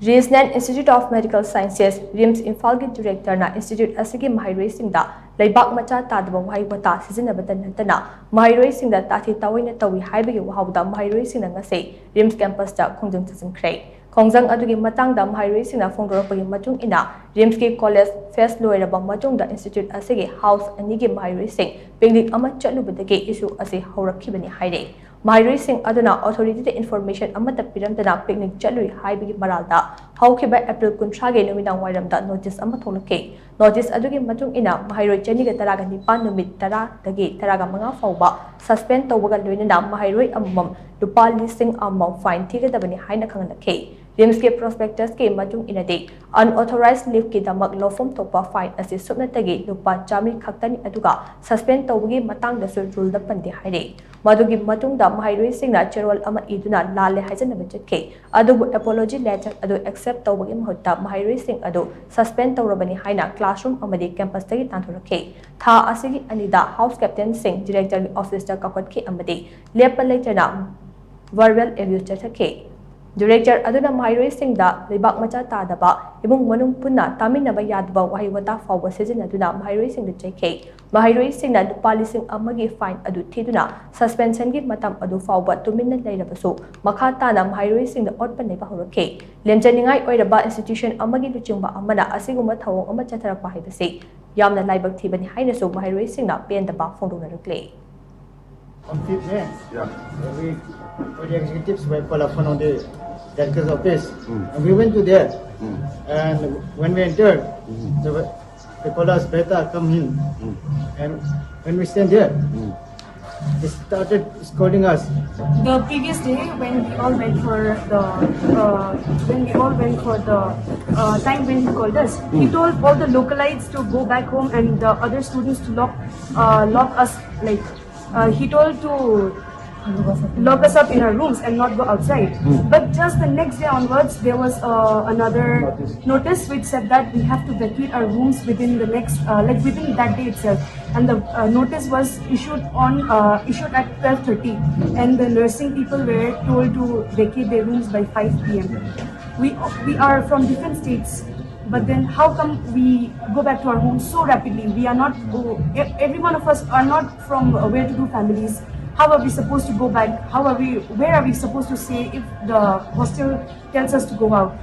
Regional Institute of Medical Sciences, RIMS Imphal ki Director na Institute asigi maheiroi singda Leibak Macha Tadaba Wahei wata shijinnabata nattana maheiroi singda Tathi Taoina tou-i haiba ki wahou da maheiroi singda ngasi RIMS campus da khongjang changshinkhre khongjang adugi matang da maheiroi singda phongdorapagi matung ina RIMS ki college first loiraba matung da institute asigi house ani ki maheiroi sing picnic ama chatlubadagi issue asi Hourakhre haire maheiroi sing aduna authority the information amata piramdana picnic chalui haibagi maralda haukiba April 13 ge numinang wairamda notice ama tholake notice adugi matung ina maheiroi chani ga taraga nipan numit tara dagi taraga manga fauba suspend tawbaga loinana maheiroi amam lupa listing amam fine thigadabani haina khanganake RIMS ke prospectus ke matung inade unauthorized leave ke damak lawfom topa fine asi subnatagi lupa chami khaktani aduga suspend tawbagi matang da rule da pande haire madugi matung da maheiroi singna cherol ama iduna lale haijanaba chatke adubu apology letter adu accept tawbagi mahutta maheiroi sing adu suspend tawrabani haina classroom amadi campus tagi tanthurake tha asigi anida house captain sing director office da kakotke amadi lepa later verbal abuse chathake Director aduna maheiroi singda Leibak Macha Tadaba ibung manung punna taminaba yadaba wahei wata fawba sijinnaduna maheiroi singda chaike maheiroi singna lupa lising amagi fine adu thiduna suspension gi matam adu fawba tuminna leirabasu makha tana maheiroi singda otpa neba horake lemjaningai oiraba institution amagi luchingba amana asiguma thawong ama chatharapa haibase yamna laibak thibani hainasu maheiroi singna pendaba phongdonarukle On 5th May, we the executives were called upon on the director's office, and we went to there. And when we entered, they called us, "Beta, come in." And when we stand there, they started scolding us. The previous day, when we all went for the time when he called us, he told all the localites to go back home and the other students to lock us he told to lock us up in our rooms and not go outside. But just the next day onwards, there was another notice which said that we have to vacate our rooms within the next, within that day itself. And the notice was issued at 12:30, and the nursing people were told to vacate their rooms by 5 p.m. We are from different states. But then how come we go back to our homes so rapidly? We are not, every one of us are not from well-to-do families. How are we supposed to go back? Where are we supposed to stay if the hostel tells us to go out?